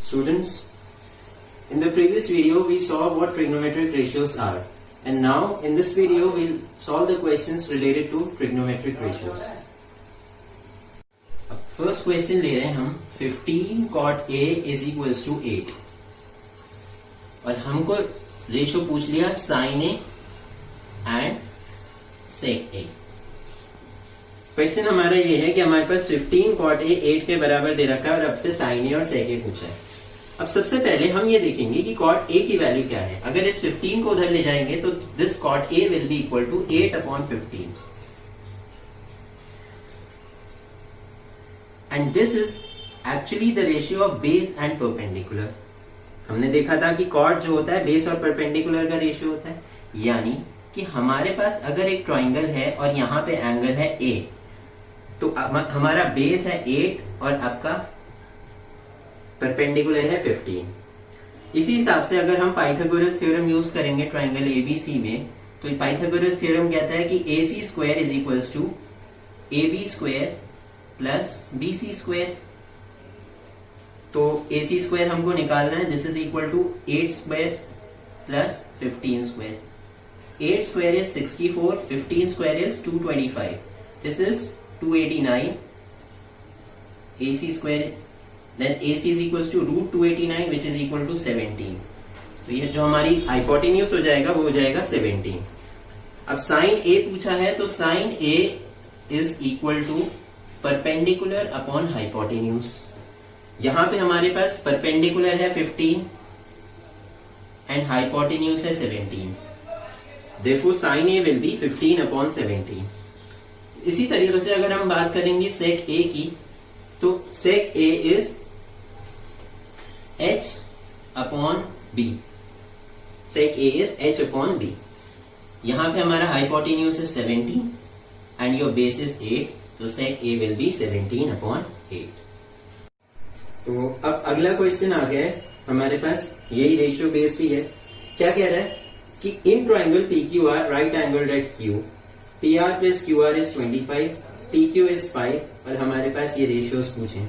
Students, in the previous video we saw what trigonometric ratios are, and now in this video we'll solve the questions related to trigonometric ratios. अब first question ले रहे हैं हम 15 cot A is equals to 8 और हमको ratio पूछ लिया sin A and sec A. Question हमारा ये है कि हमारे पास 15 cot A 8 के बराबर दे रखा है और अब से sin A और sec A पूछा है. अब सबसे पहले हम ये देखेंगे कि cot A की वैल्यू क्या है. अगर इस 15 को उधर ले जाएंगे तो this cot A will be equal to 8/15 and this is actually the ratio of base and perpendicular. हमने देखा था कि cot जो होता है बेस और परपेंडिकुलर का रेशियो होता है. यानी कि हमारे पास अगर एक ट्राइंगल है और यहाँ पे एंगल है A, तो हमारा बेस है 8 और आपका परपेंडिकुलर है 15. इसी हिसाब से अगर हम पाइथागोरस थ्योरम यूज करेंगे ट्राइंगल ABC में, तो पाइथागोरस थ्योरम कहता है कि AC square is equals to AB square plus BC square. तो AC स्क्वायर हमको निकालना है. This is equal to 8 square plus 15 square. 8 square is 64, 15 square is 225. This is 289. AC square, then AC is equals to root 289 which is equal to 17. तो ये जो हमारी hypotenuse हो जाएगा वो हो जाएगा 17. अब sin A पूछा है तो sin A is equal to perpendicular upon hypotenuse. यहाँ पे हमारे पास perpendicular है 15 and hypotenuse है 17. Therefore sin A will be 15/17. इसी तरीके से अगर हम बात करेंगे sec A की, तो sec A is h/b. sec A is h/b. यहाँ पे हमारा hypotenuse is 17 and your base is 8, तो sec A will be 17/8. तो अब अगला क्वेश्चन आ गया है हमारे पास, यही रेशियो बेस ही है. क्या कह रहा है कि in triangle PQR right angled at Q, PR plus QR is 25, PQ is 5 और हमारे पास ये रेशियोज पूछे.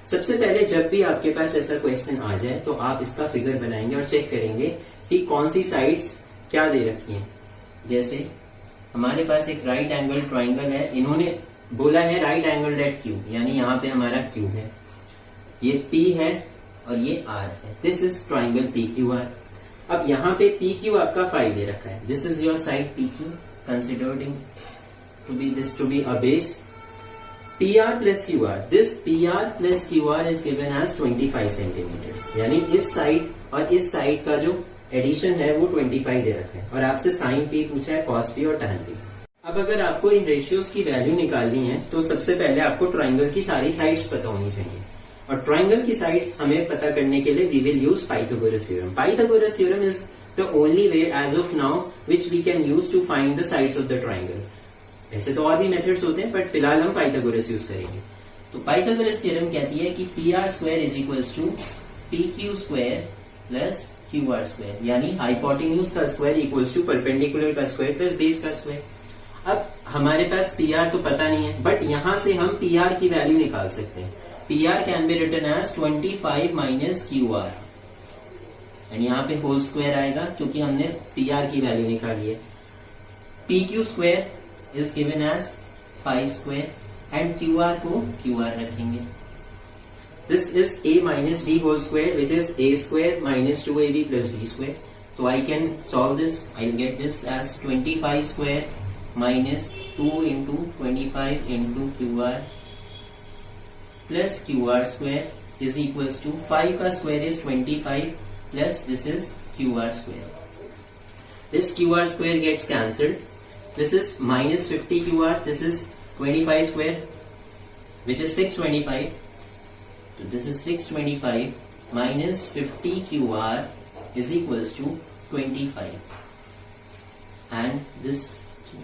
सबसे पहले जब भी आपके पास ऐसा क्वेश्चन आ जाए तो आप इसका फिगर बनाएंगे और चेक करेंगे कि कौन सी साइड्स क्या दे रखी हैं. जैसे हमारे पास एक राइट एंगल ट्राइंगल है, इन्होंने बोला है राइट एंगल्ड एट Q, यानी यहाँ पे हमारा Q है, ये P है और ये R है. This is triangle PQR. अब यहाँ पे PQ आपका 5 दे रखा है. This is your side PQ, considering to be a base. PR plus QR, this PR plus QR is given as 25 centimetres. यानी इस साइड और इस साइड का जो एडिशन है वो 25 दे रखा है. और आपसे साइन P पूछा है, cos P और tan P. अब अगर आपको इन रेशियोज की वैल्यू निकालनी है तो सबसे पहले आपको ट्राइंगल की सारी साइड्स पता होनी चाहिए. और ट्राइंगल की साइड्स हमें पता करने के लिए we will use Pythagoras theorem. Pythagoras theorem is the only way as of now which we can use to find the sides of the triangle. ऐसे तो और भी मेथड्स होते हैं बट फिलहाल हम पाइथागोरस यूज करेंगे. तो पाइथागोरस थ्योरम कहती है कि PR square is equals to PQ square plus QR square, यानी हाइपोटेन्यूज का स्क्वायर इक्वल्स टू परपेंडिकुलर का स्क्वायर प्लस बेस का स्क्वायर. अब हमारे पास PR तो पता नहीं है बट यहां से हम PR की वैल्यू निकाल सकते हैं. PR can be written as 25 minus QR and यहाँ पे होल स्क्वायर आएगा क्योंकि हमने PR की वैल्यू निकाली है. PQ square is given as 5 square and QR को QR रखेंगे. This is A minus B whole square which is A square minus 2AB plus B square. तो I can solve this. I'll get this as 25 square minus 2 into 25 into QR plus QR square is equals to 5 का square is 25 plus this is QR square. This QR square gets cancelled. This is minus 50 QR. This is 25 square which is 625. So this is 625 minus 50 QR is equals to 25 and this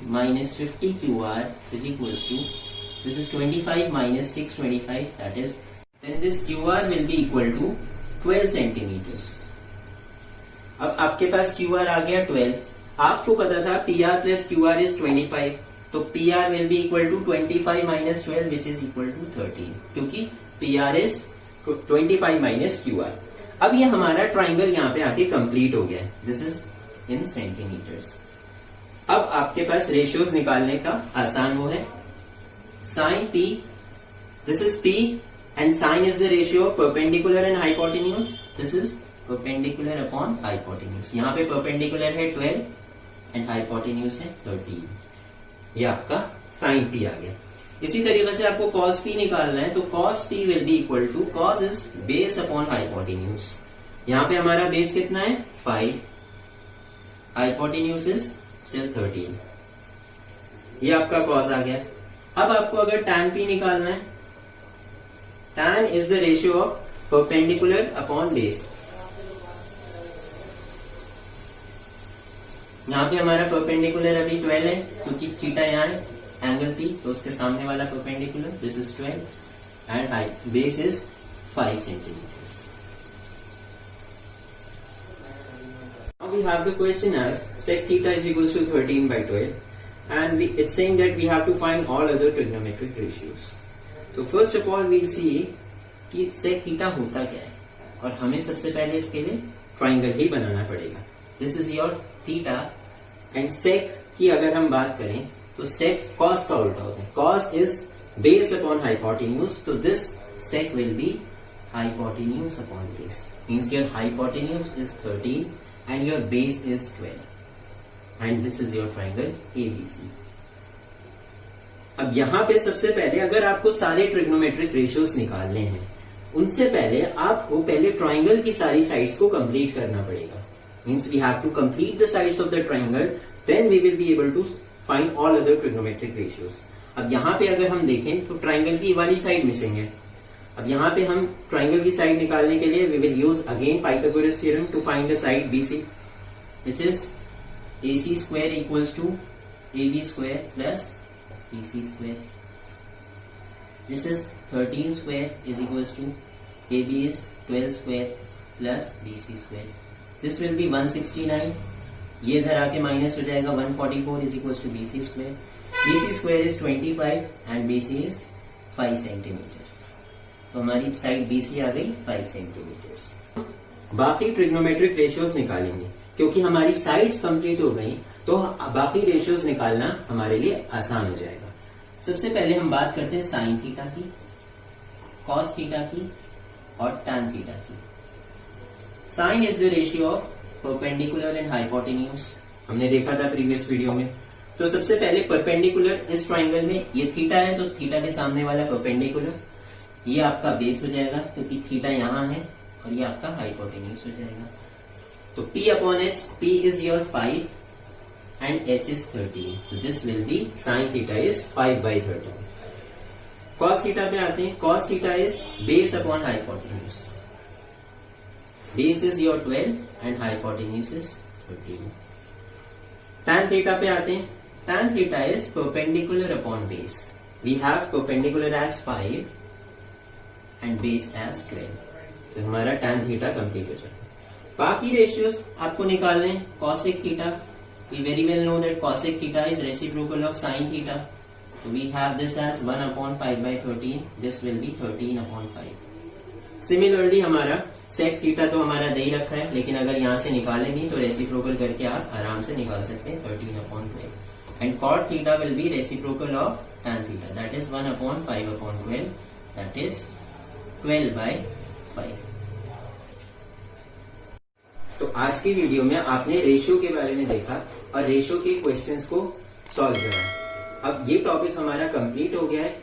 minus 50 QR is equals to, this is 25 minus 625, that is, then this QR will be equal to 12 centimeters. अब आपके पास QR आ गया 12. आपको पता था PR plus QR is 25, तो PR will be equal to 25 minus 12 which is equal to 13, क्योंकि PR is 25 minus QR. अब ये हमारा ट्राइंगल यहाँ पे आके कंप्लीट हो गया है. This is in centimetres. अब आपके पास रेशियोज निकालने का आसान वो है. Sine P, this is P and sine is the ratio of perpendicular and hypotenuse. This is perpendicular upon hypotenuse. यहाँ पे परपेंडिकुलर है 12 एंड हाइपोटेन्यूज है 13. ये आपका साइन पी आ गया. इसी तरीके से आपको कॉस पी निकालना है, तो cos P will be equal to cos is base upon hypotenuse. यहाँ पे हमारा बेस कितना है 5, हाइपोटेन्यूज इज सिर्फ 13. ये आपका कॉस आ गया. अब आपको अगर tan p निकालना है, tan is the ratio of perpendicular upon base. यहाँ पे हमारा परपेंडिकुलर अभी 12 है क्योंकि थीटा यहाँ है, एंगल P, तो उसके सामने वाला perpendicular this is 12 and height base is 5 centimetres. Now we have the question as sec theta is equals to 13 by 12 and it's saying that we have to find all other trigonometric ratios. तो first of all we'll see कि sec theta होता क्या है और हमें सबसे पहले इसके लिए ट्राइंगल ही बनाना पड़ेगा. This is your theta and sec की अगर हम बात करें तो sec cos का उल्टा होता है. cos is base upon hypotenuse, तो this sec will be hypotenuse upon base. Means your hypotenuse is 13 and your base is 12 and this is your triangle ABC. अब यहाँ पे सबसे पहले अगर आपको सारे ट्रिग्नोमेट्रिक रेशियोज निकालने हैं, उनसे पहले आपको पहले ट्राइंगल की सारी साइड्स को कंप्लीट करना पड़ेगा. Means we have to complete the sides of the triangle, then we will be able to find all other trigonometric ratios. अब यहाँ पे अगर हम देखें तो ट्राइंगल की वाली साइड मिसिंग है. अब यहाँ पे हम ट्राइंगल की साइड निकालने के लिए we will use again Pythagoras theorem to find the side BC, which is AC square equals to AB square plus BC square. This is 13 square is equals to AB is 12 square plus BC square. This will be 169. ये इधर आके minus हो जाएगा. 144 is equal to BC square. BC square is 25 and BC is 5 centimetres. तो हमारी side BC आ गई 5 centimetres. बाकी trigonometric ratios निकालेंगे. क्योंकि हमारी साइड्स कंप्लीट हो गई तो बाकी रेशियोज निकालना हमारे लिए आसान हो जाएगा. सबसे पहले हम बात करते हैं साइन थीटा की, कॉस थीटा की और टैन थीटा की. Sine is the ratio of perpendicular and hypotenuse. हमने देखा था प्रीवियस वीडियो में. तो सबसे पहले परपेंडिकुलर इस ट्राइंगल में ये थीटा है, तो थीटा के सामने वाला परपेंडिकुलर ये आपका बेस हो जाएगा क्योंकि थीटा यहाँ है और ये आपका हाइपोटेन्यूज हो जाएगा. तो P upon H, P is your 5 and H is 13. तो this will be sine theta is 5 by 13. Cos theta पे आते हैं. Cos theta is base upon hypotenuse. Base is your 12 and hypotenuse is 13. tan theta पे आते हैं. tan theta is perpendicular upon base. We have perpendicular as 5 and base as 12. तो हमारा tan theta complete हो जाता है. बाकी रेशियोज आपको निकालने हैं. cosec theta, we very well know that cosec theta is reciprocal of sin theta. तो we have this as 1 upon 5 by 13. This will be 13 upon 5. Similarly हमारा सेक थीटा तो हमारा दे ही रखा है, लेकिन अगर यहाँ से निकालेंगे तो रेसिप्रोकल करके आप आराम से निकाल सकते हैं 13 upon 12. And cot theta will be reciprocal of tan theta, that is 1 upon 5 upon 12, that is 12 by 5. तो आज की वीडियो में आपने रेशियो के बारे में देखा और रेशियो के क्वेश्चंस को सॉल्व करा. अब ये टॉपिक हमारा कंप्लीट हो गया है.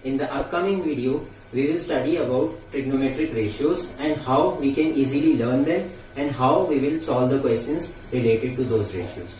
In the upcoming video we will study about trigonometric ratios and how we can easily learn them and how we will solve the questions related to those ratios.